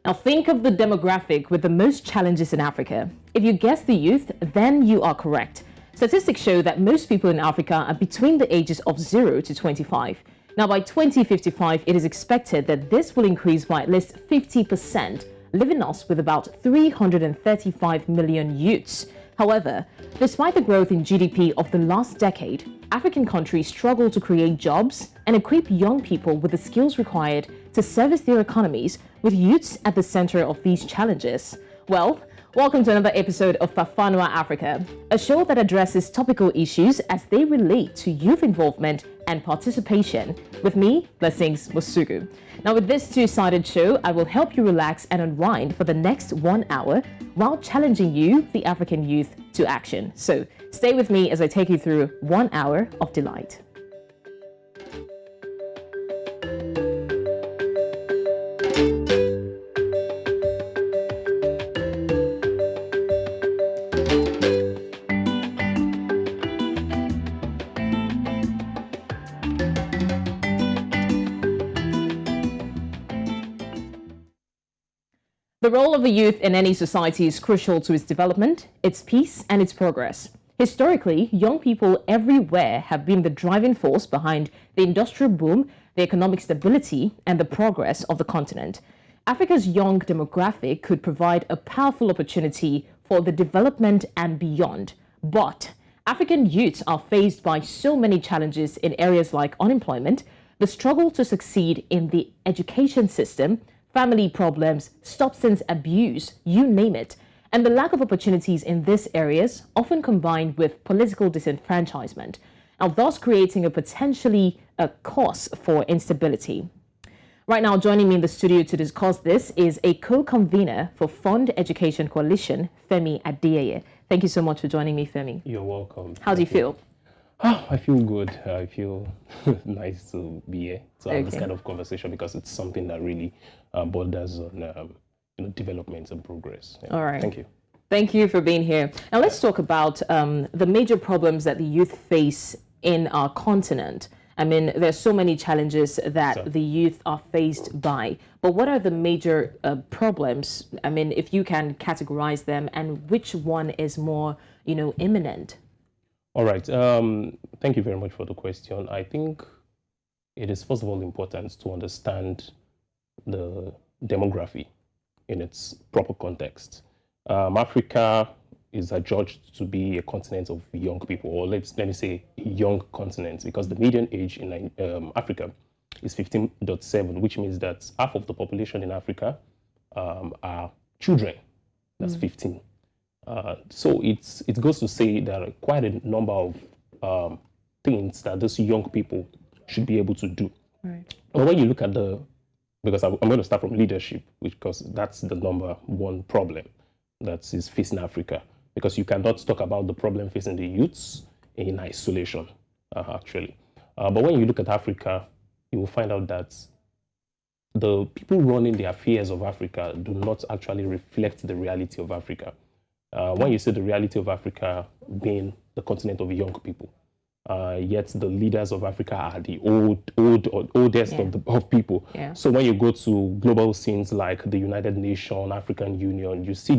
Now think of the demographic with the most challenges in Africa. If you guess the youth, then you are correct. Statistics show that most people in Africa are between the ages of 0 to 25. Now by 2055, it is expected that this will increase by at least 50%, leaving us with about 335 million youths. However, despite the growth in GDP of the last decade, African countries struggle to create jobs and equip young people with the skills required to service their economies, with youths at the center of these challenges. Well, welcome to another episode of Fafanua Afrika, a show that addresses topical issues as they relate to youth involvement and participation. With me, Blessings Mosugu. Now with this two-sided show, I will help you relax and unwind for the next 1 hour while challenging you, the African youth, to action. So stay with me as I take you through 1 hour of delight. The role of the youth in any society is crucial to its development, its peace, and its progress. Historically, young people everywhere have been the driving force behind the industrial boom, the economic stability, and the progress of the continent. Africa's young demographic could provide a powerful opportunity for the development and beyond. But African youths are faced by so many challenges in areas like unemployment, the struggle to succeed in the education system, family problems, substance abuse, you name it, and the lack of opportunities in these areas often combined with political disenfranchisement, and thus creating a potentially a cause for instability. Right now, joining me in the studio to discuss this is a co-convener for Fund Education Coalition, Femi Adeyeye. Thank you so much for joining me, Femi. You're welcome. How do you feel? Oh, I feel good. I feel nice to be here to have this kind of conversation because it's something that really borders on development and progress. Yeah. All right. Thank you. Thank you for being here. Now let's talk about the major problems that the youth face in our continent. I mean, there's so many challenges that the youth are faced by, but what are the major problems? I mean, if you can categorize them, and which one is more, imminent? All right. Thank you very much for the question. I think it is, first of all, important to understand the demography in its proper context. Africa is adjudged to be a continent of young people, or let me say a young continent, because the median age in Africa is 15.7, which means that half of the population in Africa are children. That's 15. So it goes to say there are quite a number of things that those young people should be able to do. Right. But when you look at because I'm going to start from leadership, because that's the number one problem that is facing Africa, because you cannot talk about the problem facing the youths in isolation, actually. But when you look at Africa, you will find out that the people running the affairs of Africa do not actually reflect the reality of Africa. When you say the reality of Africa being the continent of young people, yet the leaders of Africa are the oldest of people. Yeah. So when you go to global scenes like the United Nations, African Union, you see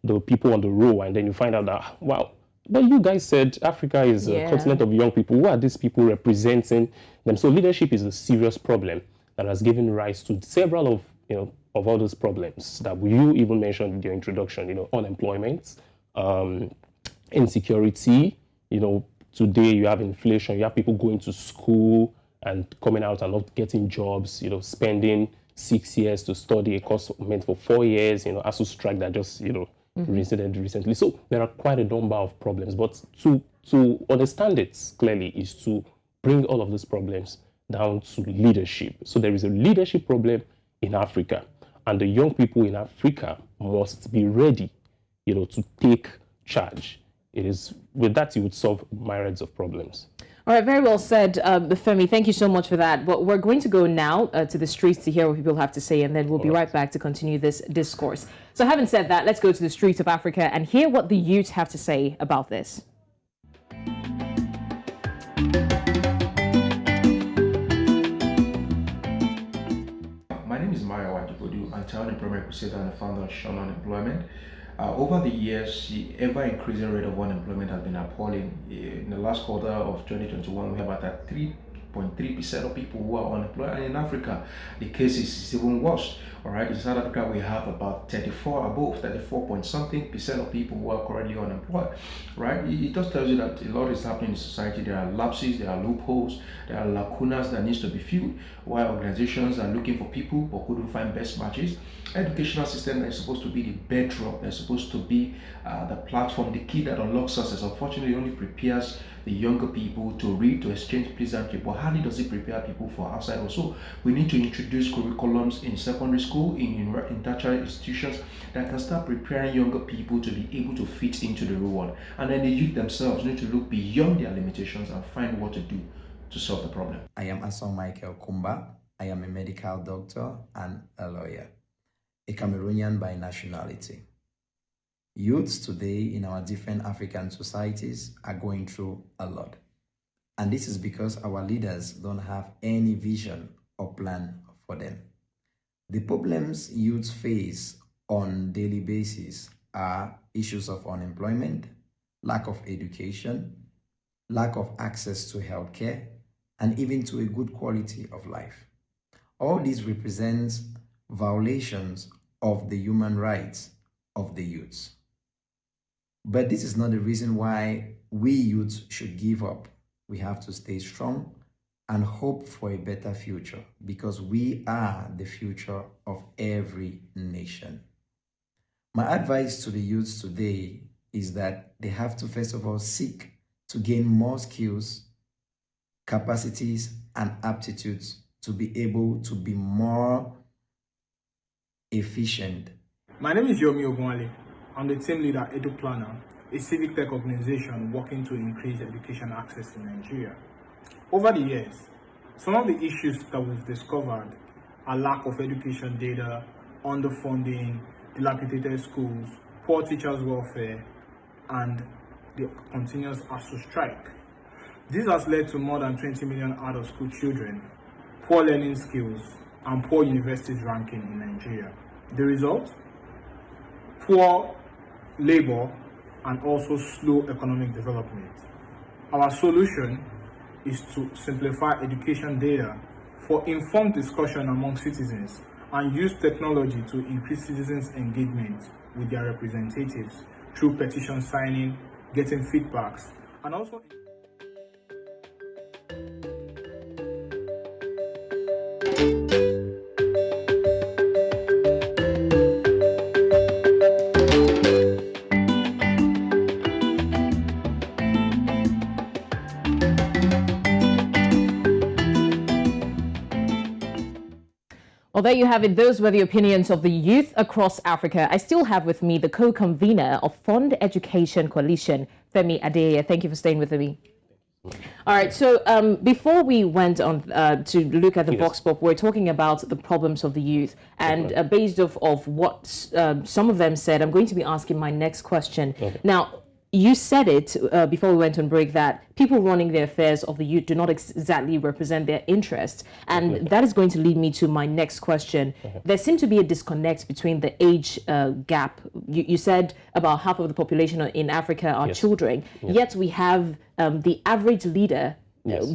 the people on the row, and then you find out that, wow, but you guys said Africa is a continent of young people. Who are these people representing them? So leadership is a serious problem that has given rise to several of all those problems that you even mentioned in your introduction. Unemployment, insecurity. Today you have inflation. You have people going to school and coming out and not getting jobs. Spending 6 years to study a course meant for 4 years. ASU strike that just recently. So there are quite a number of problems. But to understand it clearly is to bring all of these problems down to leadership. So there is a leadership problem in Africa, and the young people in Africa must be ready, to take charge. It is with that you would solve myriads of problems. All right, very well said, Femi. Thank you so much for that. But we're going to go now to the streets to hear what people have to say, and then we'll be right back to continue this discourse. So having said that, let's go to the streets of Africa and hear what the youth have to say about this. My name is Nwaobia, anti-unemployment crusader and the founder of Shun Unemployment. Over the years, the ever-increasing rate of unemployment has been appalling. In the last quarter of 2021, we have about 3.3% of people who are unemployed, and in Africa, the case is even worse. All right, in South Africa, we have about 34 point something percent of people who are currently unemployed. Right, it just tells you that a lot is happening in society. There are lapses, there are loopholes, there are lacunas that needs to be filled. While organizations are looking for people but couldn't find best matches, educational system that is supposed to be the bedrock, that's supposed to be the platform, the key that unlocks success, unfortunately only prepares the younger people to read, to exchange pleasantry, but hardly does it prepare people for outside also. We need to introduce curriculums in secondary school, in tertiary institutions that can start preparing younger people to be able to fit into the real world. And then the youth themselves need to look beyond their limitations and find what to do to solve the problem. I am Ason Michael Kumba. I am a medical doctor and a lawyer, a Cameroonian by nationality. Youths today in our different African societies are going through a lot. And this is because our leaders don't have any vision or plan for them. The problems youths face on a daily basis are issues of unemployment, lack of education, lack of access to healthcare, and even to a good quality of life. All these represents violations of the human rights of the youths. But this is not the reason why we youths should give up. We have to stay strong and hope for a better future, because we are the future of every nation. My advice to the youths today is that they have to first of all seek to gain more skills, capacities, and aptitudes to be able to be more efficient. My name is Yomi Ogunwale. I'm the team leader at Edu Planner, a civic tech organization working to increase education access in Nigeria. Over the years, some of the issues that we've discovered are lack of education data, underfunding, dilapidated schools, poor teachers' welfare, and the continuous ASU strike. This has led to more than 20 million out-of-school children, poor learning skills, and poor universities ranking in Nigeria. The result? Poor labor and also slow economic development. Our solution is to simplify education data for informed discussion among citizens and use technology to increase citizens' engagement with their representatives through petition signing, getting feedbacks, and also Well, there you have it. Those were the opinions of the youth across Africa. I still have with me the co-convener of Fund Education Coalition, Femi Adeyeye. Thank you for staying with me. All right, so before we went on to look at the Vox Pop, we're talking about the problems of the youth. And based off of what some of them said, I'm going to be asking my next question. Now, you said it before we went on break that people running the affairs of the youth do not exactly represent their interests. And that is going to lead me to my next question. There seems to be a disconnect between the age gap. You said about half of the population in Africa are children, yet we have the average leader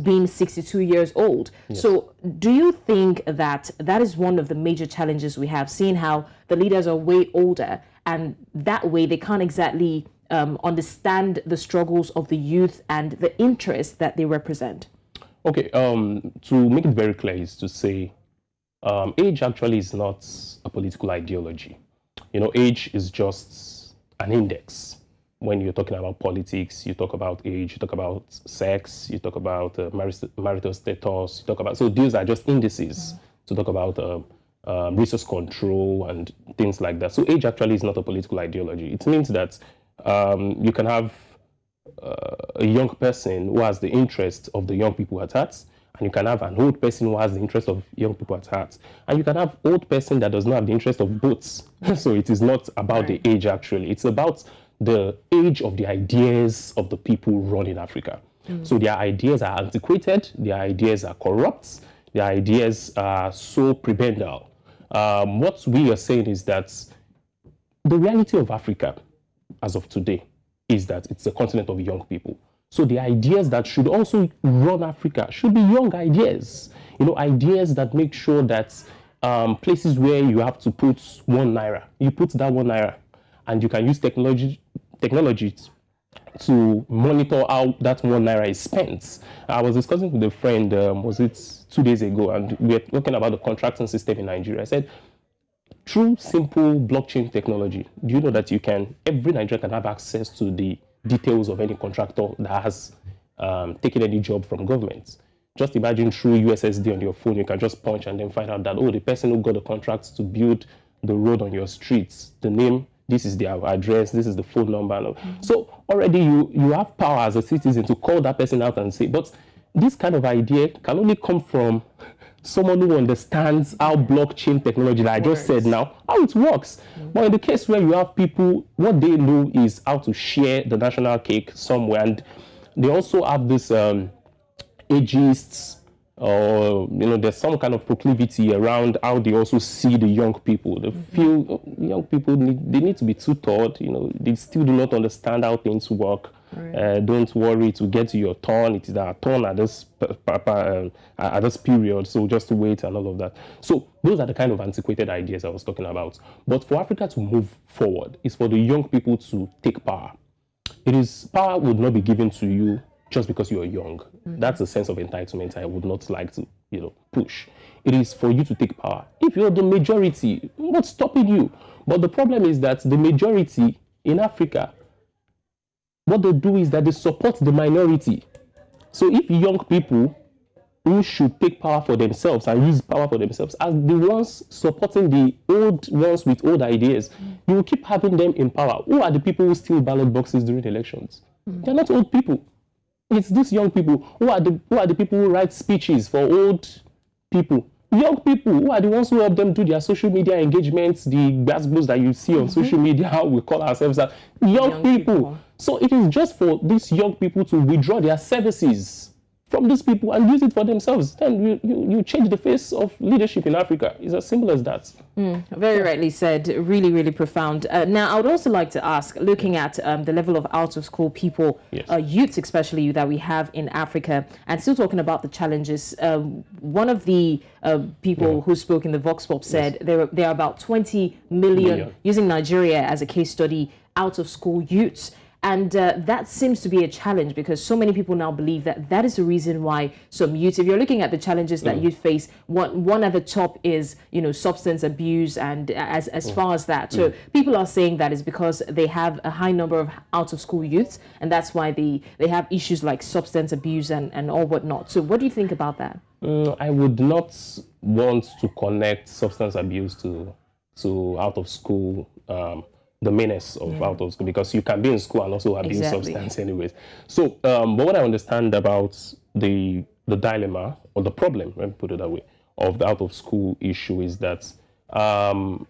being 62 years old. So do you think that that is one of the major challenges we have, seeing how the leaders are way older and that way they can't exactly understand the struggles of the youth and the interests that they represent? Okay, to make it very clear is to say age actually is not a political ideology. You know, age is just an index. When you're talking about politics, you talk about age, you talk about sex, you talk about marital status, you talk about, so these are just indices to talk about resource control and things like that. So age actually is not a political ideology. It means that you can have a young person who has the interest of the young people at heart, and you can have an old person who has the interest of young people at heart, and you can have old person that does not have the interest of both. So it is not about the age actually, it's about the age of the ideas of the people running Africa. So their ideas are antiquated, their ideas are corrupt, their ideas are so prebendal. What we are saying is that the reality of Africa as of today is that it's a continent of young people. So the ideas that should also run Africa should be young ideas. Ideas that make sure that places where you have to put 1 naira, you put that 1 naira, and you can use technology to monitor how that 1 naira is spent. I was discussing with a friend, was it 2 days ago, and we were talking about the contracting system in Nigeria. I said, through simple blockchain technology, do you know that every Nigerian can have access to the details of any contractor that has taken any job from government? Just imagine through USSD on your phone, you can just punch and then find out that, the person who got the contract to build the road on your streets, the name, this is their address, this is the phone number. So already you have power as a citizen to call that person out and say, but this kind of idea can only come from someone who understands how blockchain technology that I just said now, how it works. But in the case where you have people, what they know is how to share the national cake somewhere, and they also have this ageists, or there's some kind of proclivity around how they also see the young people. They feel young people need to be tutored. They still do not understand how things work. Don't worry, to get to your turn, it is our turn at this period, so just wait and all of that. So those are the kind of antiquated ideas I was talking about. But for Africa to move forward, it's for the young people to take power. Power would not be given to you just because you're young. That's a sense of entitlement I would not like to push. It is for you to take power. If you're the majority, what's stopping you? But the problem is that the majority in Africa, what they do is that they support the minority. So if young people who should take power for themselves and use power for themselves are the ones supporting the old ones with old ideas, you will keep having them in power. Who are the people who steal ballot boxes during elections? They're not old people. It's these young people. Who are the people who write speeches for old people? Young people, who are the ones who help them do their social media engagements, the gbasgbos that you see on social media, how we call ourselves that. Young people. So it is just for these young people to withdraw their services from these people and use it for themselves. Then you change the face of leadership in Africa. It's as simple as that. Very rightly said. Really, really profound. Now, I would also like to ask, looking at the level of out-of-school people, youths especially, that we have in Africa, and still talking about the challenges. One of the people who spoke in the Vox Pop said there are about 20 million, using Nigeria as a case study, out-of-school youths. And that seems to be a challenge, because so many people now believe that is the reason why some youth, if you're looking at the challenges that youth face, one at the top is, substance abuse, and as far as that. So people are saying that is because they have a high number of out of school youths, and that's why they have issues like substance abuse and all whatnot. So what do you think about that? I would not want to connect substance abuse to out of school, the menace of out of school, because you can be in school and also abuse substance anyways. So, but what I understand about the dilemma, or the problem, let me put it that way, of the out of school issue is that, and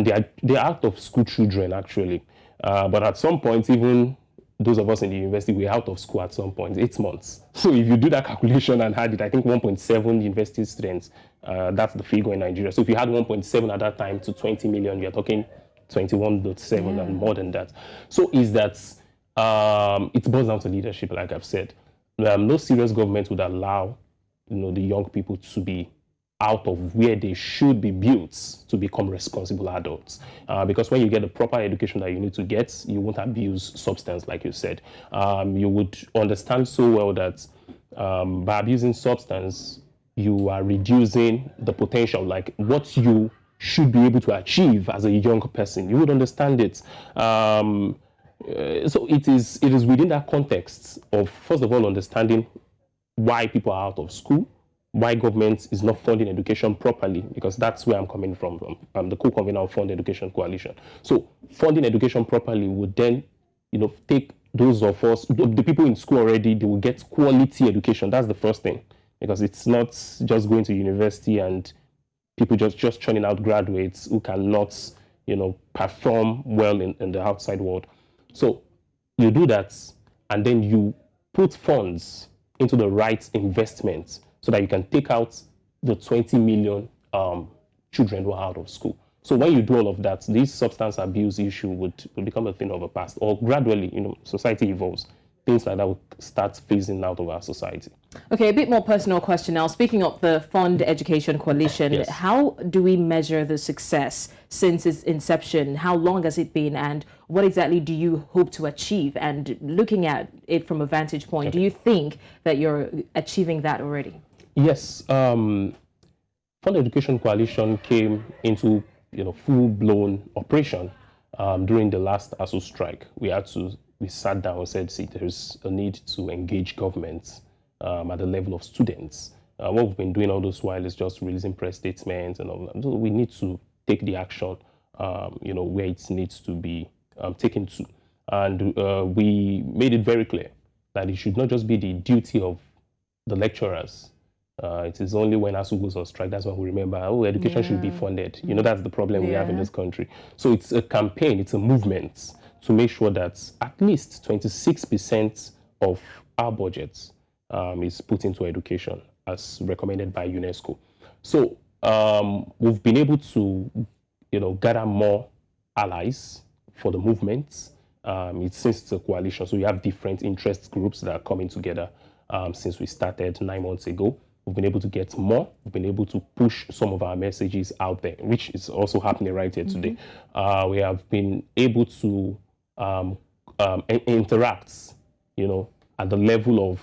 they're out of school children actually, but at some point, even those of us in the university, we're out of school at some point, 8 months. So if you do that calculation and had it, I think 1.7 university students, that's the figure in Nigeria. So if you had 1.7 at that time to 20 million, you're talking 21.7 and more than that. So is that it boils down to leadership, like I've said. No serious government would allow the young people to be out of where they should be built to become responsible adults. Because when you get the proper education that you need to get, you won't abuse substance, like you said. You would understand so well that by abusing substance, you are reducing the potential, like what you should be able to achieve as a young person. You would understand it. So it is within that context of, first of all, understanding why people are out of school, why government is not funding education properly, because that's where I'm coming from. I'm the co-convener of Fund Education Coalition. So funding education properly would then, take those of us, the people in school already, they will get quality education. That's the first thing, because it's not just going to university and people just churning out graduates who cannot, perform well in the outside world. So you do that, and then you put funds into the right investments so that you can take out the 20 million children who are out of school. So when you do all of that, this substance abuse issue would become a thing of the past, or gradually, society evolves. Things like that will start phasing out of our society. Okay, a bit more personal question now. Speaking of the Fund Education Coalition, Yes. How do we measure the success since its inception? How long has it been, and what exactly do you hope to achieve? And looking at it from a vantage point, do you think that you're achieving that already? Yes. Fund Education Coalition came into full-blown operation during the last ASU strike. We sat down and said, see, there's a need to engage governments at the level of students. What we've been doing all this while is just releasing press statements and all that. So we need to take the action, where it needs to be taken to. And we made it very clear that it should not just be the duty of the lecturers. It is only when ASU goes on strike, that's when we remember, education should be funded. That's the problem we have in this country. So it's a campaign, it's a movement to make sure that at least 26% of our budgets is put into education as recommended by UNESCO. So we've been able to, gather more allies for the movement. Since it's a coalition, so you have different interest groups that are coming together since we started 9 months ago. We've been able to get more. We've been able to push some of our messages out there, which is also happening right here today. We have been able to interact, at the level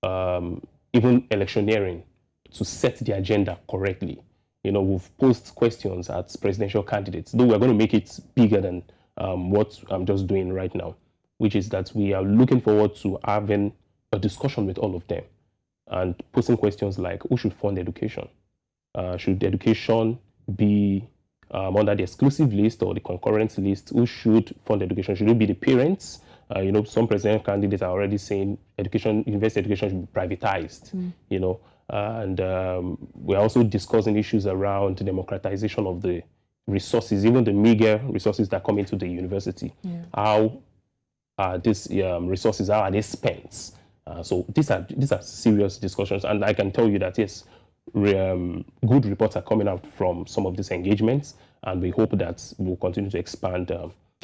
of even electioneering to set the agenda correctly. We've posed questions at presidential candidates, though we're going to make it bigger than what I'm just doing right now, which is that we are looking forward to having a discussion with all of them and posing questions like, who should fund education? Should education be under the exclusive list or the concurrent list? Who should fund education? Should it be the parents? Some presidential candidates are already saying university education should be privatized, and we're also discussing issues around the democratization of the resources, even the meager resources that come into the university. How are these resources, how are they spent? So these are serious discussions, and I can tell you that yes, good reports are coming out from some of these engagements, and we hope that we'll continue to expand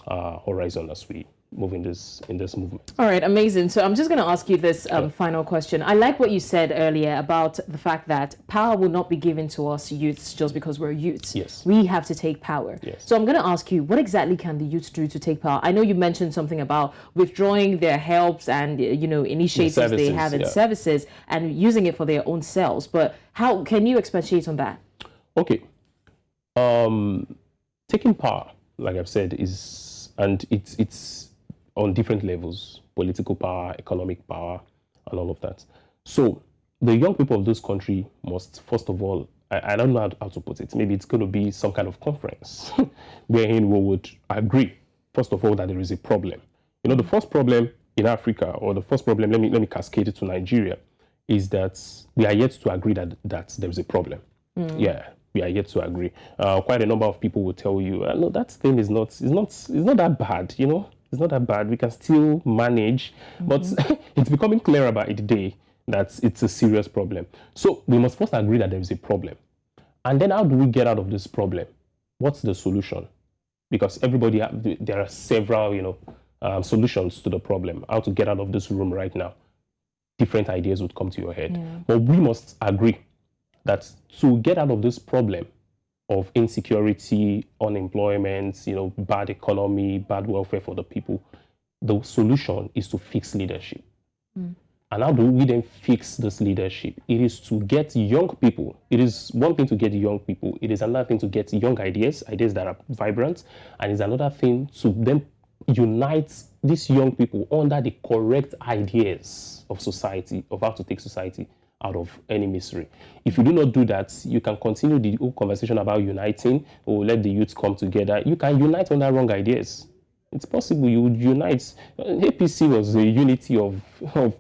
our horizon as we move in this movement. All right, amazing. So I'm just going to ask you this final question. I like what you said earlier about the fact that power will not be given to us youths just because we're youths. Yes. We have to take power. Yes. So I'm going to ask you, what exactly can the youths do to take power? I know you mentioned something about withdrawing their helps and initiatives they have in services and using it for their own selves. But how can you expatiate on that? Okay. Taking power, like I've said, it's on different levels: political power, economic power, and all of that. So the young people of this country must, first of all, I don't know how to put it. Maybe it's going to be some kind of conference wherein we would agree, first of all, that there is a problem. The first problem in Africa, or the first problem, let me cascade it to Nigeria, is that we are yet to agree that there is a problem. Yeah, we are yet to agree. Quite a number of people will tell you, no, that thing is not that bad. It's not that bad. We can still manage, but it's becoming clearer by the day that it's a serious problem. So we must first agree that there is a problem. And then how do we get out of this problem? What's the solution? Because there are several, solutions to the problem. How to get out of this room right now. Different ideas would come to your head. Yeah. But we must agree that to get out of this problem of insecurity, unemployment, bad economy, bad welfare for the people, the solution is to fix leadership. And how do we then fix this leadership? It is to get young people. It is one thing to get young people. It is another thing to get young ideas that are vibrant. And it's another thing to then unite these young people under the correct ideas of society, of how to take society out of any misery. If you do not do that, you can continue the whole conversation about uniting, or let the youth come together. You can unite on the wrong ideas. It's possible you would unite. APC was a unity of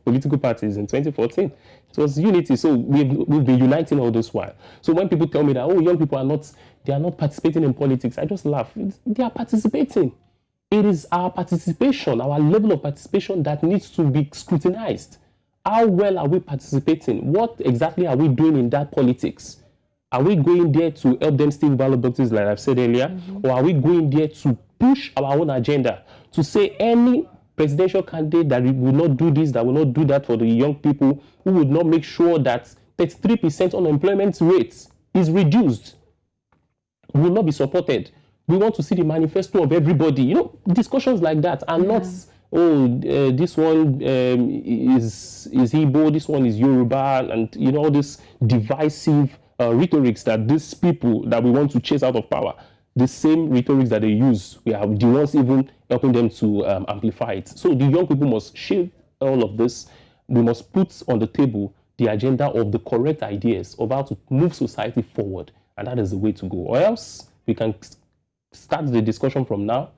political parties in 2014. It was unity. So we've been uniting all this while. So when people tell me that, oh, young people they are not participating in politics, I just laugh. They are participating. It is our participation, our level of participation that needs to be scrutinized. How well are we participating? What exactly are we doing in that politics? Are we going there to help them steal ballot boxes, like I've said earlier? Or are we going there to push our own agenda, to say any presidential candidate that will not do this, that will not do that for the young people, who would not make sure that 33% unemployment rate is reduced, will not be supported? We want to see the manifesto of everybody. Discussions like that are not, this one is Igbo, this one is Yoruba, and all this divisive rhetorics that these people that we want to chase out of power, the same rhetorics that they use, we are the ones even helping them to amplify it. So the young people must shield all of this. We must put on the table the agenda of the correct ideas of how to move society forward, and that is the way to go. Or else we can start the discussion from now.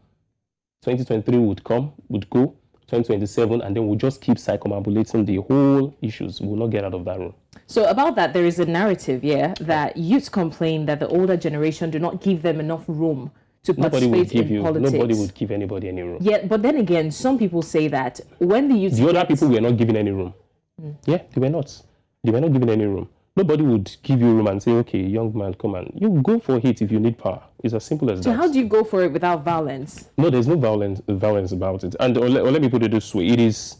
2023 would go, 2027, and then we'll just keep circumambulating the whole issues. We'll not get out of that room. So about that, there is a narrative, that youths complain that the older generation do not give them enough room to participate in politics. Nobody would give anybody any room. Yeah, but then again, some people say that when the youth... The other people were not given any room. Yeah, they were not. They were not given any room. Nobody would give you room and say, okay, young man, come on. You go for it if you need power. It's as simple as that. So how do you go for it without violence? No, there's no violence about it. And let me put it this way. It's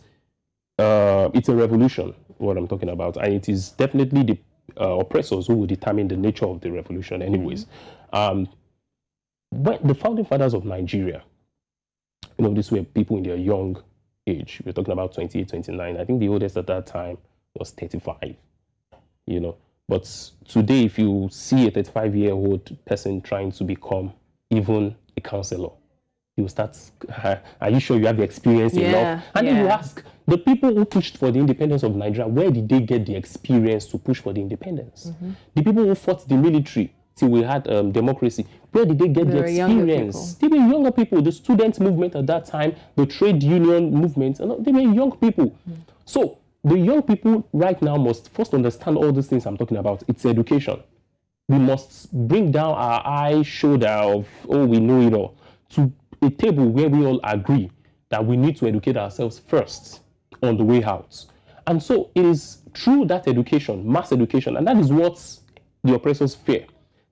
a revolution, what I'm talking about. And it is definitely the oppressors who will determine the nature of the revolution anyways. When the founding fathers of Nigeria, these were people in their young age. We're talking about 28, 29. I think the oldest at that time was 35. But today, if you see a 35-year-old person trying to become even a councillor, you start, are you sure you have the experience enough? And then you ask, the people who pushed for the independence of Nigeria, where did they get the experience to push for the independence? The people who fought the military till we had democracy, where did they get the experience? They were younger people. The student movement at that time, the trade union movement, they were young people. So the young people right now must first understand all these things I'm talking about. It's education. We must bring down our high shoulder of, we know it all, to a table where we all agree that we need to educate ourselves first on the way out. And so it is through that education, mass education, and that is what the oppressors fear.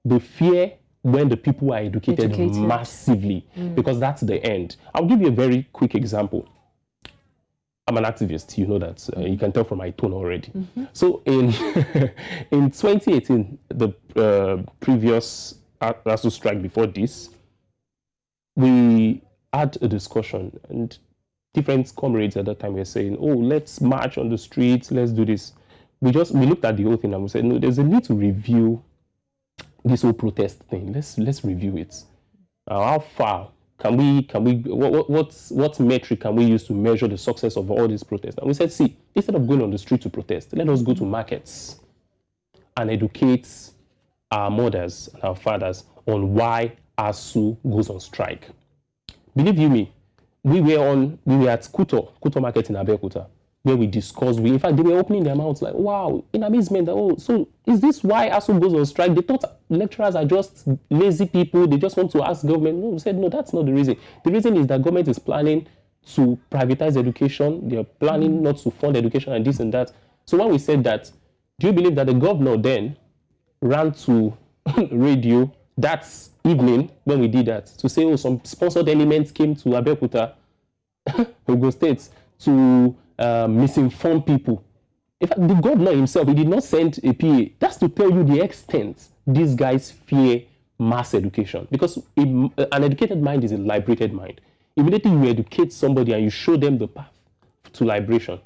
They fear when the people are educated. Massively, because that's the end. I'll give you a very quick example. I'm an activist, you know that. You can tell from my tone already. So in 2018, the previous ASU strike before this, we had a discussion, and different comrades at that time were saying, let's march on the streets, let's do this. We looked at the whole thing and we said, no, there's a need to review this whole protest thing. Let's review it. How far can we what metric can we use to measure the success of all these protests? And we said, see, instead of going on the street to protest, let us go to markets and educate our mothers and our fathers on why ASU goes on strike. Believe you me, we were at Kuto Market in Abeokuta, where we discussed, in fact, they were opening their mouths like, wow, in amazement, that, so is this why ASU goes on strike? They thought lecturers are just lazy people, they just want to ask government. No, we said, no, that's not the reason. The reason is that government is planning to privatize education, they're planning not to fund education and this and that. So when we said that, do you believe that the governor then ran to radio that evening when we did that to say, some sponsored elements came to Abeokuta, Ogun State, to misinform people? In fact, the governor himself, he did not send a PA. That's to tell you the extent these guys fear mass education. Because an educated mind is a liberated mind. Immediately you educate somebody and you show them the path to liberation,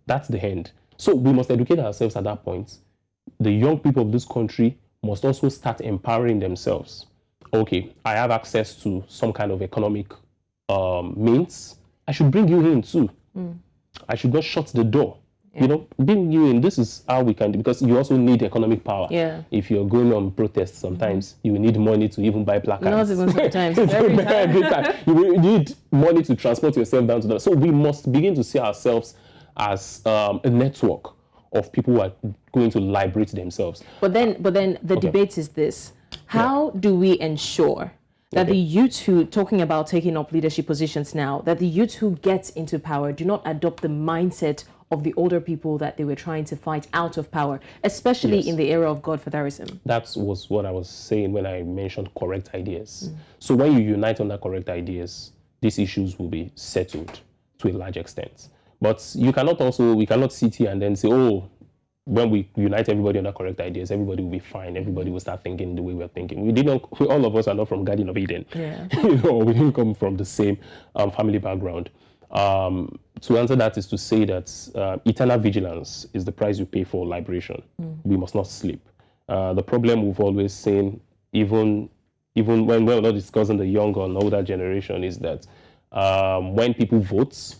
that's the end. So we must educate ourselves at that point. The young people of this country must also start empowering themselves. Okay, I have access to some kind of economic means. I should bring you in too. I should not shut the door. You know, bring you in. This is how we can do, because you also need economic power. Yeah. If you're going on protests, sometimes you need money to even buy placards. Not even sometimes. Every time. You need money to transport yourself down to that. So we must begin to see ourselves as a network of people who are going to liberate themselves. But then the debate is this: how do we ensure that the youth who, talking about taking up leadership positions now, that the youth who get into power do not adopt the mindset of the older people that they were trying to fight out of power, especially in the era of godfatherism? That was what I was saying when I mentioned correct ideas. So when you unite on that correct ideas, these issues will be settled to a large extent. But we cannot sit here and then say, oh, when we unite everybody on the correct ideas, everybody will be fine. Everybody will start thinking the way we're thinking. All of us are not from Garden of Eden. Yeah. You know, we didn't come from the same family background. To answer that is to say that eternal vigilance is the price you pay for liberation. We must not sleep. The problem we've always seen, even when we're not discussing the younger and older generation, is that when people vote,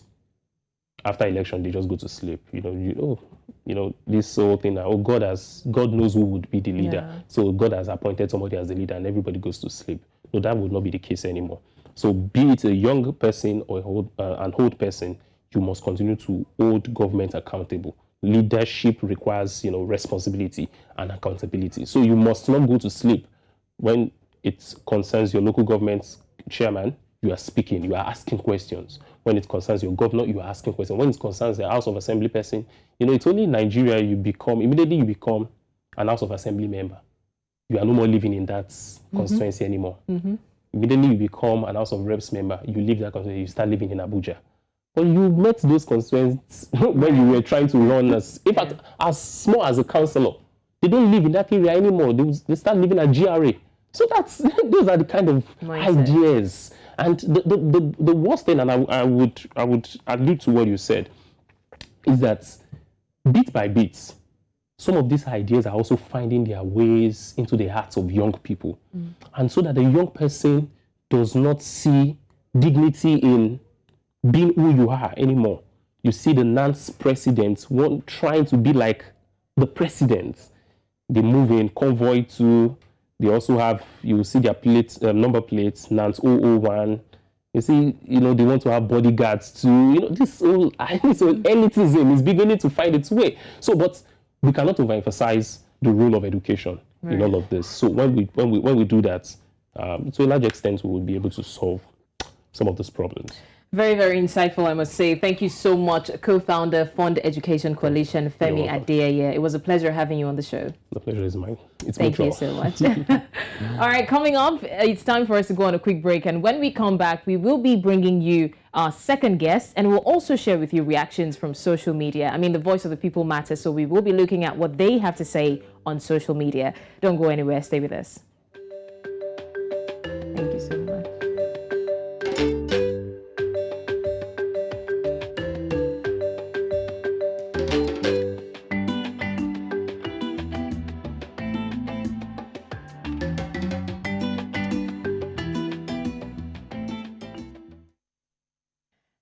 after election, they just go to sleep. You know, this whole thing. Oh, God knows who would be the leader. Yeah. So God has appointed somebody as the leader, and everybody goes to sleep. No, that would not be the case anymore. So, be it a young person or an old person, you must continue to hold government accountable. Leadership requires, responsibility and accountability. So you must not go to sleep when it concerns your local government chairman. You are speaking, you are asking questions. When it concerns your governor, you are asking questions. When it concerns the House of Assembly person, it's only in Nigeria immediately you become an House of Assembly member. You are no more living in that constituency anymore. Immediately you become an House of Reps member, you leave that constituency, you start living in Abuja. But you met those constituents when you were trying to run as small as a councillor. They don't live in that area anymore. They start living at GRA. So those are the kind of ideas. And the worst thing, and I would allude to what you said, is that bit by bit, some of these ideas are also finding their ways into the hearts of young people. And so that the young person does not see dignity in being who you are anymore. You see the Nance president trying to be like the president. They move in convoy to. They also have, you see their number plates, Nance 001. You see, they want to have bodyguards too. This whole elitism is beginning to find its way. So, but we cannot overemphasize the role of education in all of this. So when we do that, to a large extent, we will be able to solve some of these problems. Very, very insightful, I must say. Thank you so much, co-founder, Fund Education Coalition, Femi Adeyeye. It was a pleasure having you on the show. The pleasure is mine. Thank you so much. All right, coming up, it's time for us to go on a quick break. And when we come back, we will be bringing you our second guest, and we'll also share with you reactions from social media. I mean, the voice of the people matters, so we will be looking at what they have to say on social media. Don't go anywhere. Stay with us. Thank you so much.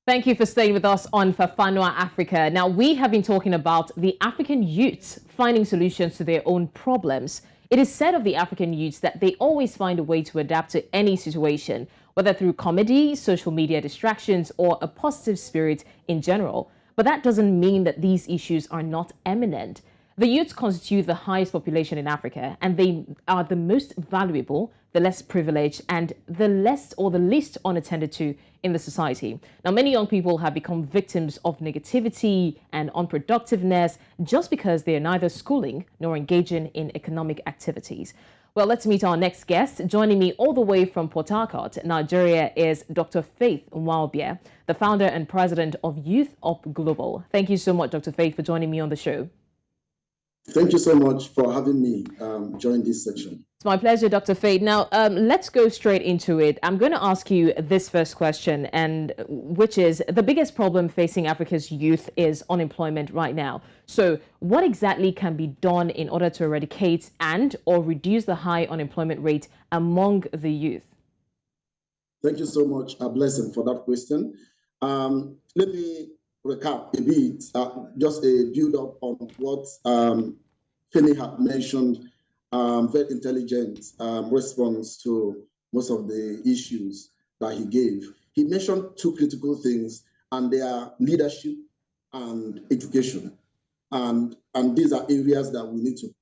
Thank you for staying with us on Fafanua Afrika. Now, we have been talking about the African youths finding solutions to their own problems. It is said of the African youths that they always find a way to adapt to any situation, whether through comedy, social media distractions, or a positive spirit in general. But that doesn't mean that these issues are not eminent. The youths constitute the highest population in Africa, and they are the most valuable, the less privileged, and the least unattended to in the society. Now, many young people have become victims of negativity and unproductiveness just because they are neither schooling nor engaging in economic activities. Well, let's meet our next guest. Joining me all the way from Port Harcourt, Nigeria, is Dr. Faith Nwaobia, the founder and president of Youthup Global. Thank you so much, Dr. Faith, for joining me on the show. Thank you so much for having me join this section. It's my pleasure, Dr. Faith. Now, let's go straight into it. I'm going to ask you this first question, and which is the biggest problem facing Africa's youth is unemployment right now. So what exactly can be done in order to eradicate or reduce the high unemployment rate among the youth? Thank you so much, a blessing for that question. Let me recap a bit, just a build up on what Femi had mentioned, very intelligent response to most of the issues that he gave. He mentioned two critical things, and they are leadership and education. And these are areas that we need to,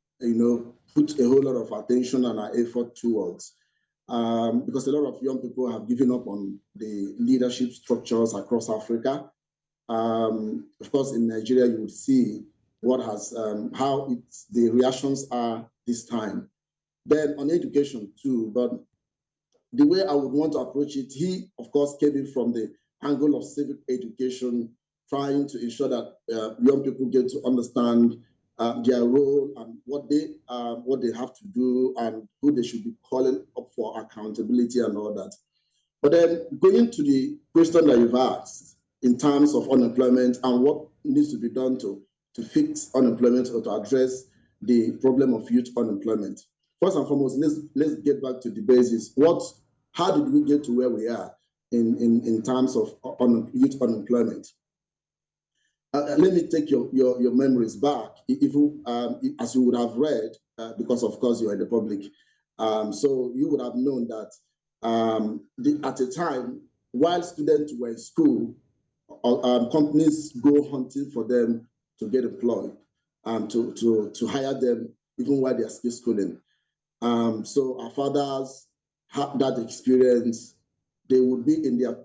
put a whole lot of attention and our effort towards. Because a lot of young people have given up on the leadership structures across Africa. Of course, in Nigeria, you would see what has, how the reactions are this time. Then on education too, but the way I would want to approach it, he, of course, came in from the angle of civic education, trying to ensure that young people get to understand their role and what they have to do and who they should be calling up for accountability and all that. But then going to the question that you've asked in terms of unemployment and what needs to be done to fix unemployment or to address the problem of youth unemployment. First and foremost, let's get back to the basis. How did we get to where we are in terms of youth unemployment? Let me take your memories back. As you would have read, because of course you're in the public, so you would have known that at a time while students were in school, companies go hunting for them to get employed and to hire them even while they're still schooling. So our fathers had that experience. They would be in their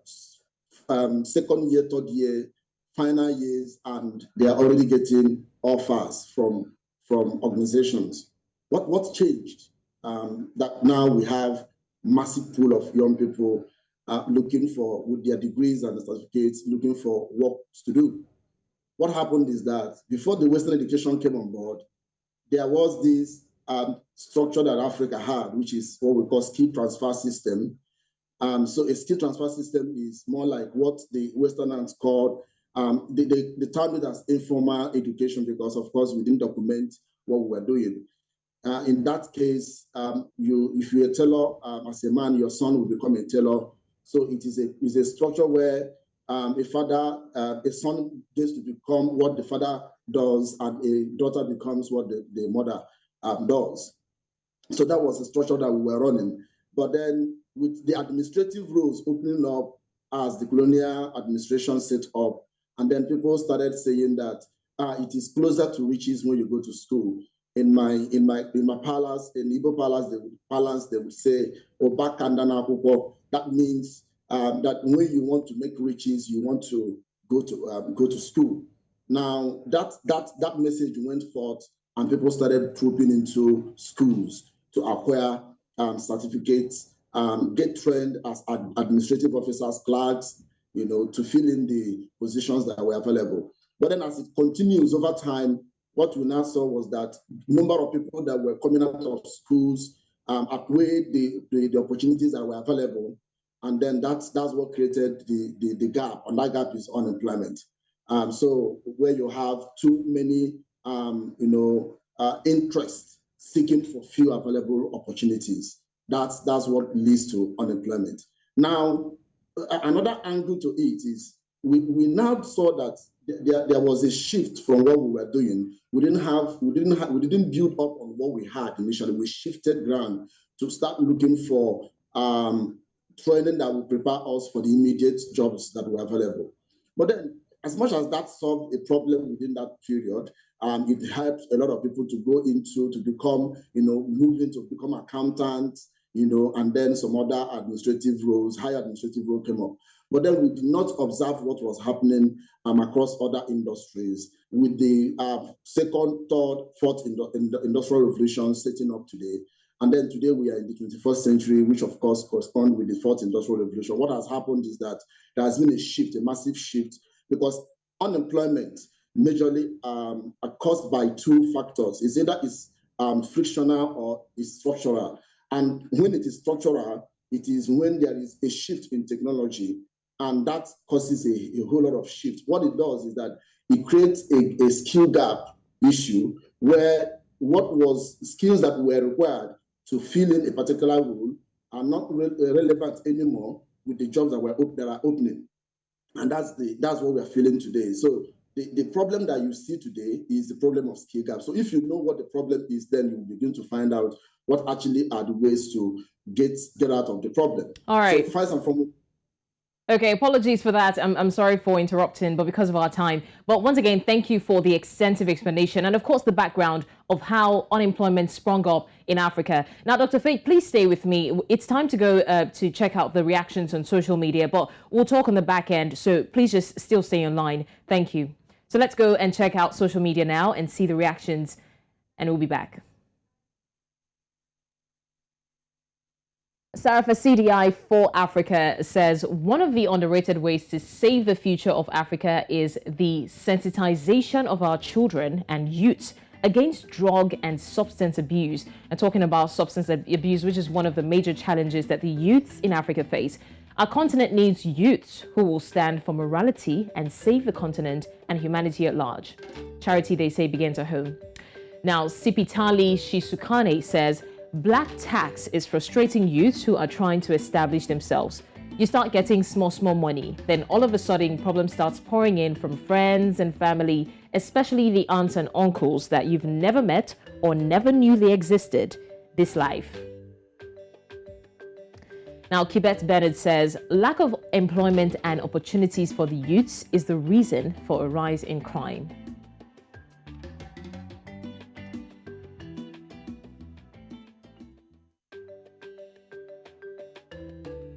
second year, third year, final years, and they are already getting offers from organizations. What changed? That now we have massive pool of young people looking for, with their degrees and certificates, looking for work to do. What happened is that before the Western education came on board, there was this structure that Africa had, which is what we call skill transfer system. So a skill transfer system is more like what the Westerners called, they termed it as informal education because, of course, we didn't document what we were doing. In that case, if you're a tailor, as a man, your son will become a tailor. So it is a structure where a son gets to become what the father does, and a daughter becomes what the mother does. So that was the structure that we were running. But then with the administrative roles opening up as the colonial administration set up, and then people started saying that it is closer to riches when you go to school. In my palace, in Igbo palace, they would say, "Obakandana kuko." That means that when you want to make riches, you want to go to school. Now that message went forth, and people started trooping into schools to acquire certificates, get trained as administrative officers, clerks, to fill in the positions that were available. But then as it continues over time, what we now saw was that number of people that were coming out of schools outweighed the opportunities that were available. And then that's what created the gap, and that gap is unemployment. So where you have too many, interests seeking for few available opportunities, that's what leads to unemployment. Now, another angle to it is we now saw that there was a shift from what we were doing. We didn't build up on what we had initially. We shifted ground to start looking for training that will prepare us for the immediate jobs that were available. But then, as much as that solved a problem within that period, it helped a lot of people to go into, to become, move into become accountants, and then some other administrative roles, higher administrative role came up. But then we did not observe what was happening across other industries with the second, third, fourth industrial revolution setting up today. And then today we are in the 21st century, which of course corresponds with the fourth industrial revolution. What has happened is that there has been a shift, a massive shift, because unemployment majorly are caused by two factors. It's either it's frictional or it's structural. And when it is structural, it is when there is a shift in technology, and that causes a whole lot of shift. What it does is that it creates a skill gap issue where what was skills that were required to fill in a particular role are not relevant anymore with the jobs that are opening. And that's what we're feeling today. So the problem that you see today is the problem of skill gap. So if you know what the problem is, then you begin to find out what actually are the ways to get out of the problem. All right. So first and foremost, okay, apologies for that. I'm sorry for interrupting, but because of our time. But once again, thank you for the extensive explanation and, of course, the background of how unemployment sprung up in Africa. Now, Dr. Faith, please stay with me. It's time to go to check out the reactions on social media, but we'll talk on the back end. So please just still stay online. Thank you. So let's go and check out social media now and see the reactions, and we'll be back. Sarafa CDI for Africa says one of the underrated ways to save the future of Africa is the sensitization of our children and youths against drug and substance abuse. And talking about substance abuse, which is one of the major challenges that the youths in Africa face. Our continent needs youths who will stand for morality and save the continent and humanity at large. Charity, they say, begins at home. Now, Sipitali Shisukane says, Black tax is frustrating youths who are trying to establish themselves. You start getting small money, then all of a sudden problem starts pouring in from friends and family, especially the aunts and uncles that you've never met or never knew they existed. This life. Now, Kibet Bennett says, lack of employment and opportunities for the youths is the reason for a rise in crime.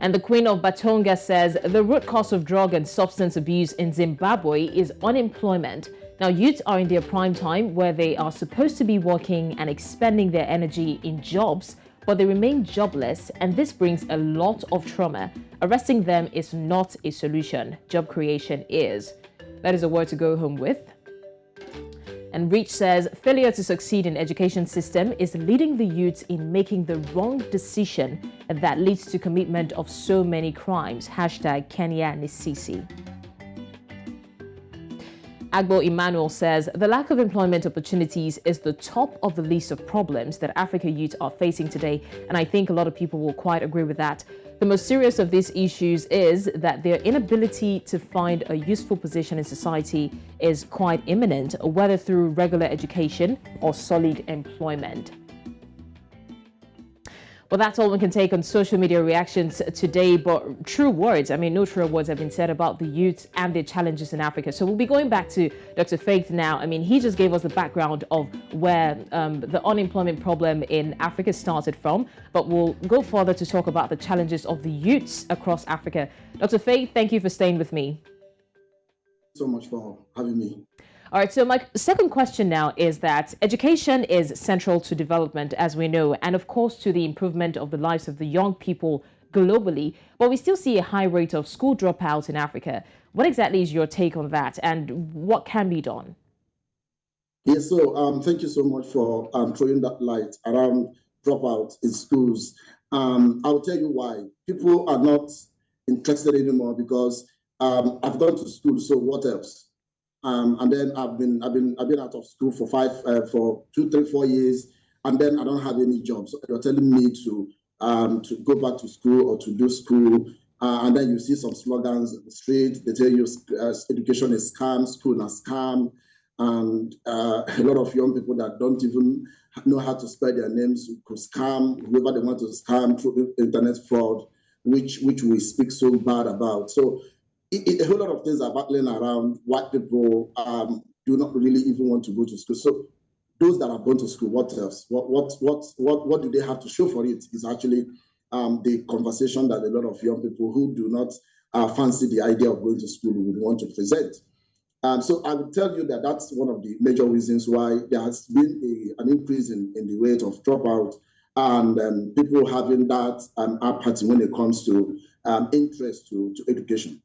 And the Queen of Batonga says the root cause of drug and substance abuse in Zimbabwe is unemployment. Now, youths are in their prime time where they are supposed to be working and expending their energy in jobs, but they remain jobless, and this brings a lot of trauma. Arresting them is not a solution. Job creation is. That is a word to go home with. And Reach says failure to succeed in education system is leading the youths in making the wrong decision that leads to commitment of so many crimes. Hashtag Kenya Nisisi. Agbo Emmanuel says the lack of employment opportunities is the top of the list of problems that Africa youth are facing today, and I think a lot of people will quite agree with that. The most serious of these issues is that their inability to find a useful position in society is quite imminent, whether through regular education or solid employment. Well, that's all we can take on social media reactions today, but true words, no true words have been said about the youth and their challenges in Africa. So we'll be going back to Dr. Faith now. He just gave us the background of where the unemployment problem in Africa started from, but we'll go further to talk about the challenges of the youths across Africa. Dr. Faith, thank you for staying with me. So much for having me. All right, so my second question now is that education is central to development, as we know, and of course to the improvement of the lives of the young people globally, but we still see a high rate of school dropouts in Africa. What exactly is your take on that, and what can be done? Yes, so thank you so much for throwing that light around dropouts in schools. I'll tell you why. People are not interested anymore because I've gone to school, so what else? And then I've been out of school for 2, 3, 4 years, and then I don't have any job. So you're telling me to go back to school or to do school, and then you see some slogans in the street. They tell you education is scam, school is scam, and a lot of young people that don't even know how to spell their names could scam whoever they want to scam through internet fraud, which we speak so bad about. So a whole lot of things are battling around why people do not really even want to go to school. So those that have gone to school, what else? What do they have to show for it? Is actually the conversation that a lot of young people who do not fancy the idea of going to school would want to present. So I would tell you that that's one of the major reasons why there has been an increase in the rate of dropout and people having that apathy when it comes to interest to education.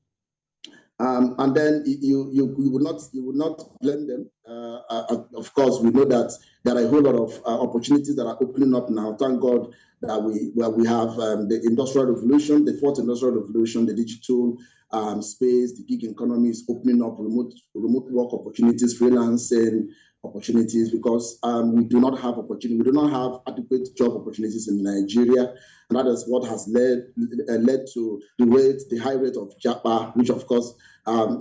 And then you would not blame them. Of course, we know that there are a whole lot of opportunities that are opening up now. Thank God that we have the industrial revolution, the fourth industrial revolution, the digital space, the gig economy is opening up remote work opportunities, freelancing, opportunities because we do not have opportunity. We do not have adequate job opportunities in Nigeria, and that is what has led to the high rate of japa, which of course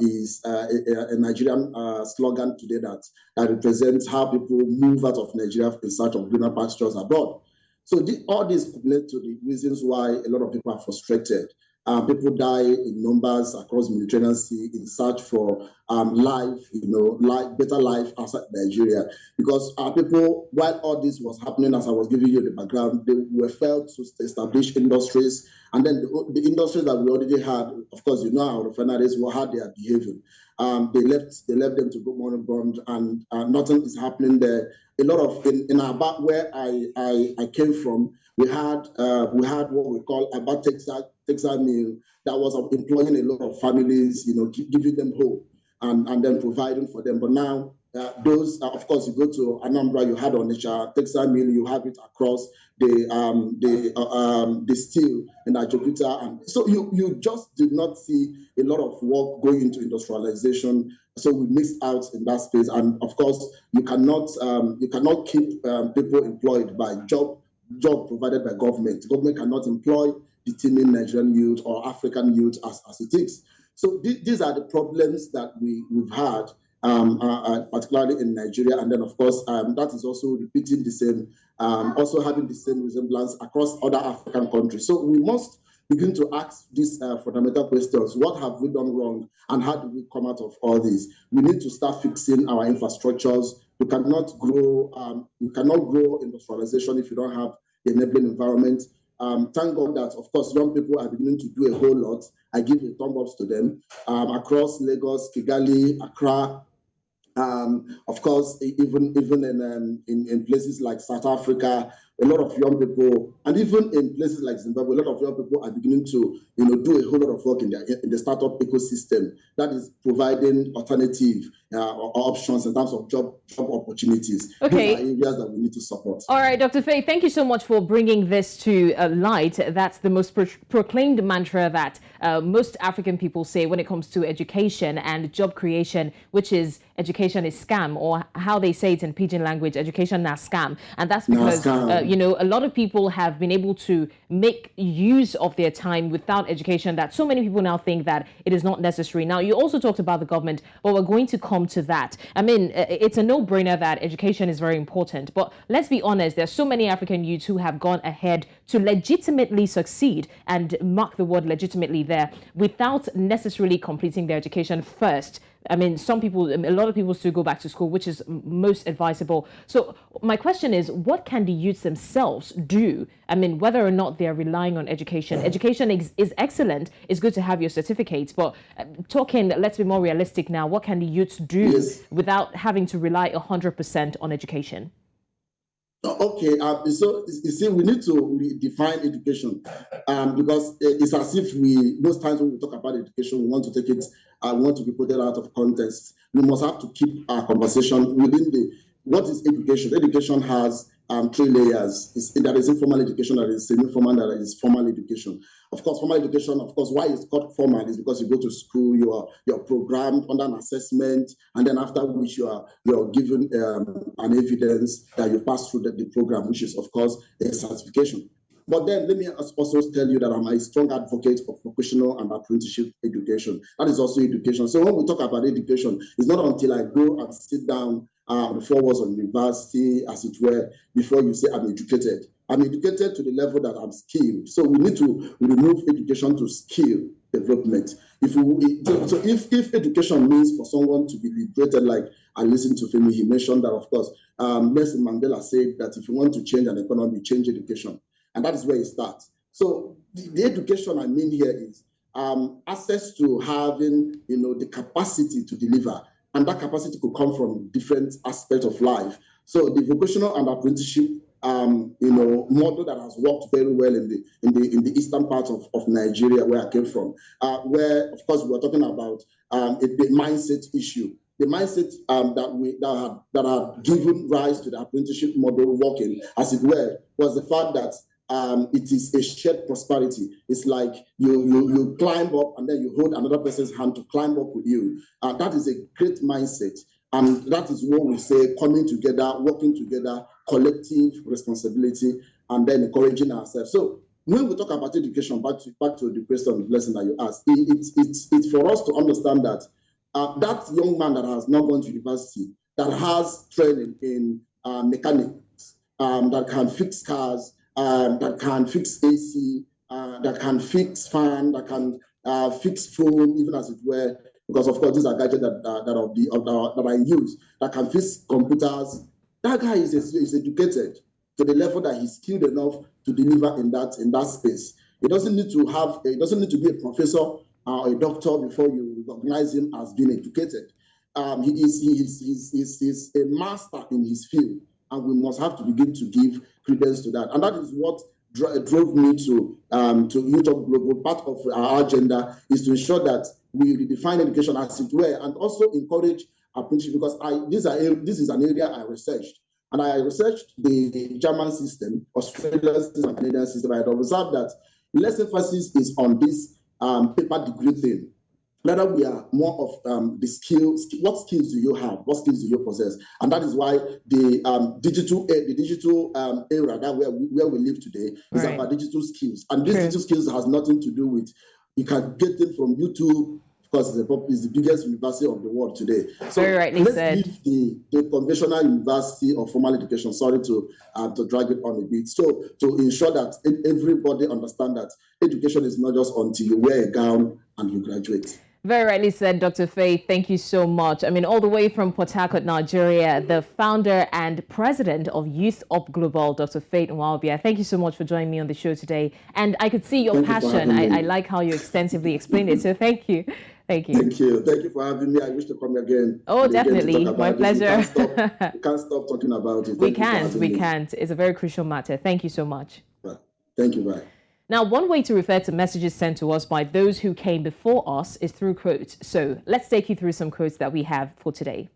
is a Nigerian slogan today that represents how people move out of Nigeria in search of greener pastures abroad. So all this led to the reasons why a lot of people are frustrated. People die in numbers across the Mediterranean Sea in search for better life outside Nigeria. Because people, while all this was happening, as I was giving you the background, they were failed to establish industries. And then the industries that we already had, of course, our refineries were how they are behaving. They left them to go moribund, and nothing is happening there. A lot of in about where I came from, we had what we call about Texas meal that was employing a lot of families, giving them hope and then providing for them. But now those, of course, you go to Anambra, you had Onitsha, Texas meal, you have it across the steel in Ajopita, and so you just did not see a lot of work going into industrialization. So we missed out in that space, and of course, you cannot keep people employed by job provided by government. Government cannot employ the teeming Nigerian youth or African youth as it is. So these are the problems that we've had, particularly in Nigeria, and then of course that is also repeating the same, also having the same resemblance across other African countries. So we must begin to ask these fundamental questions: what have we done wrong, and how do we come out of all this? We need to start fixing our infrastructures. You cannot grow industrialization if you don't have the enabling environment. Thank God that, of course, young people are beginning to do a whole lot. I give a thumb up to them across Lagos, Kigali, Accra. Of course, even in places like South Africa, a lot of young people, and even in places like Zimbabwe, a lot of young people are beginning to do a whole lot of work in the startup ecosystem that is providing alternative options in terms of job opportunities. Okay. These are areas that we need to support. All right, Dr. Faye, thank you so much for bringing this to light. That's the most proclaimed mantra that most African people say when it comes to education and job creation, which is education is scam, or how they say it in pidgin language, education na scam. And that's because, a lot of people have been able to make use of their time without education, that so many people now think that it is not necessary. Now, you also talked about the government, but we're going to come to that. I mean, it's a no-brainer that education is very important, but let's be honest, there's so many African youths who have gone ahead to legitimately succeed, and mark the word legitimately there, without necessarily completing their education first. I mean, a lot of people still go back to school, which is most advisable. So my question is, what can the youths themselves do? I mean, whether or not they're relying on education. Education is excellent. It's good to have your certificates, but let's be more realistic now. What can the youths do without having to rely 100% on education? Okay, so you see, we need to define education because it's as if most times when we talk about education, we want to take it, we want to be put it out of context. We must have to keep our conversation within what is education. Education has 3 layers. There is informal education, there is semi-formal, there is formal education. Of course, formal education, why it's called formal is because you go to school, you're programmed under an assessment, and then after which you're given an evidence that you pass through the program, which is, of course, a certification. But then let me also tell you that I'm a strong advocate of vocational and apprenticeship education. That is also education. So when we talk about education, it's not until I go and sit down the 4 walls of university, as it were, before you say I'm educated. I'm educated to the level that I'm skilled. So we need to remove education to skill development. If education means for someone to be liberated, like I listened to Femi, he mentioned that, of course, Nelson Mandela said that if you want to change an economy, change education. And that is where it starts. So the education I mean here is access to having, the capacity to deliver. And that capacity could come from different aspects of life. So the vocational and apprenticeship, model that has worked very well in the eastern part of Nigeria, where I came from, where, of course, we were talking about the mindset issue. The mindset that had given rise to the apprenticeship model working, as it were, was the fact that it is a shared prosperity. It's like you climb up and then you hold another person's hand to climb up with you. That is a great mindset. And that is what we say, coming together, working together, collective responsibility, and then encouraging ourselves. So when we talk about education, back to the question, lesson that you asked, it's for us to understand that that young man that has not gone to university, that has training in mechanics, that can fix cars, that can fix AC, that can fix fan, that can fix phone, even as it were, because of course these are gadgets that I use, that can fix computers. That guy is educated to the level that he's skilled enough to deliver in that space. He doesn't need to be a professor or a doctor before you recognize him as being educated. He's a master in his field, and we must have to begin to give credence to that. And that is what drove me to Youthup Global. Part of our agenda is to ensure that we redefine education as it were, and also encourage apprenticeship, because this is an area I researched. And I researched the German system, Australian system, and Canadian system. I had observed that less emphasis is on this paper degree thing. Rather, we are more of the skills. What skills do you have? What skills do you possess? And that is why the digital era that where we live today is about digital skills. And these digital skills has nothing to do with, you can get them from YouTube, because it's the biggest university of the world today. So very rightly said. Leave the conventional university or formal education, sorry to drag it on a bit, so to ensure that everybody understand that education is not just until you wear a gown and you graduate. Very rightly said, Dr. Faye. Thank you so much. I mean, all the way from Port Harcourt, Nigeria, the founder and president of Youthup Global, Dr. Faye Nwaobia. Thank you so much for joining me on the show today. And I could see your passion. I like how you extensively explained it. So thank you. Thank you. Thank you. Thank you for having me. I wish to come again. Oh, definitely. My pleasure. We can't stop talking about it. We can't. It's a very crucial matter. Thank you so much. Right. Thank you. Bye. Now, one way to refer to messages sent to us by those who came before us is through quotes. So let's take you through some quotes that we have for today.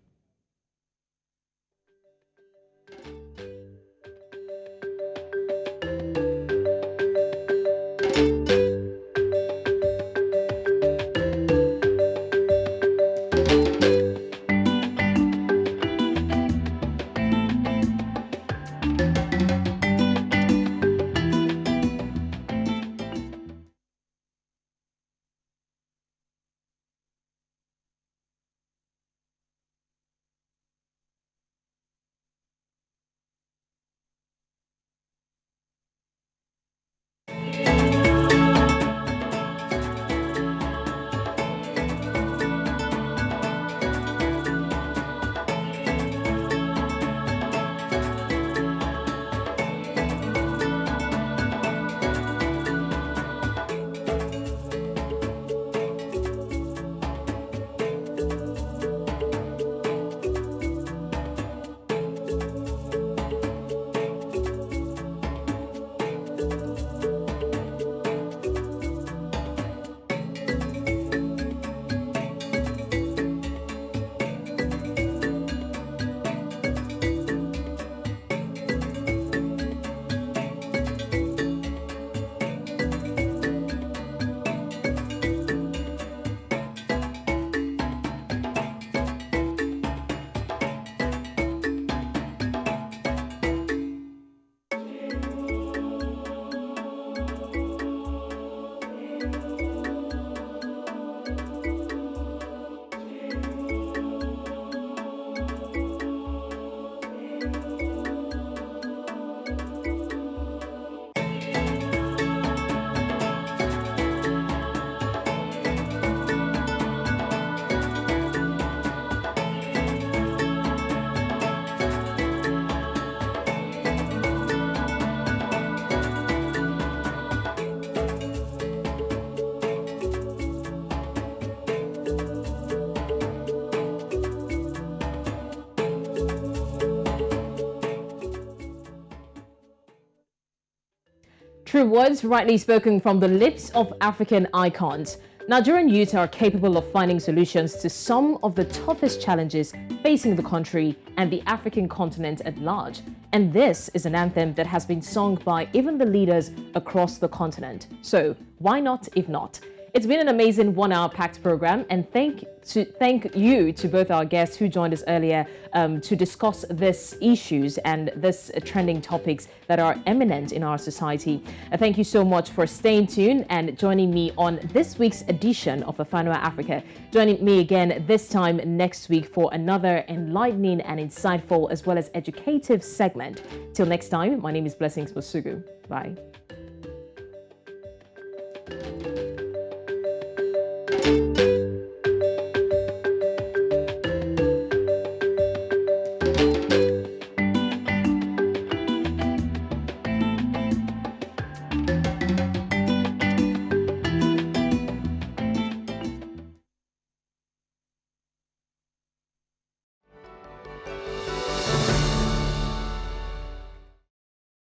True words rightly spoken from the lips of African icons. Nigerian youth are capable of finding solutions to some of the toughest challenges facing the country and the African continent at large. And this is an anthem that has been sung by even the leaders across the continent. So why not if not? It's been an amazing 1 hour packed program, and thank you to both our guests who joined us earlier to discuss these issues and this trending topics that are eminent in our society. Thank you so much for staying tuned and joining me on this week's edition of Fafanua Afrika. Joining me again this time next week for another enlightening and insightful as well as educative segment. Till next time, my name is Blessings Mosugu. Bye.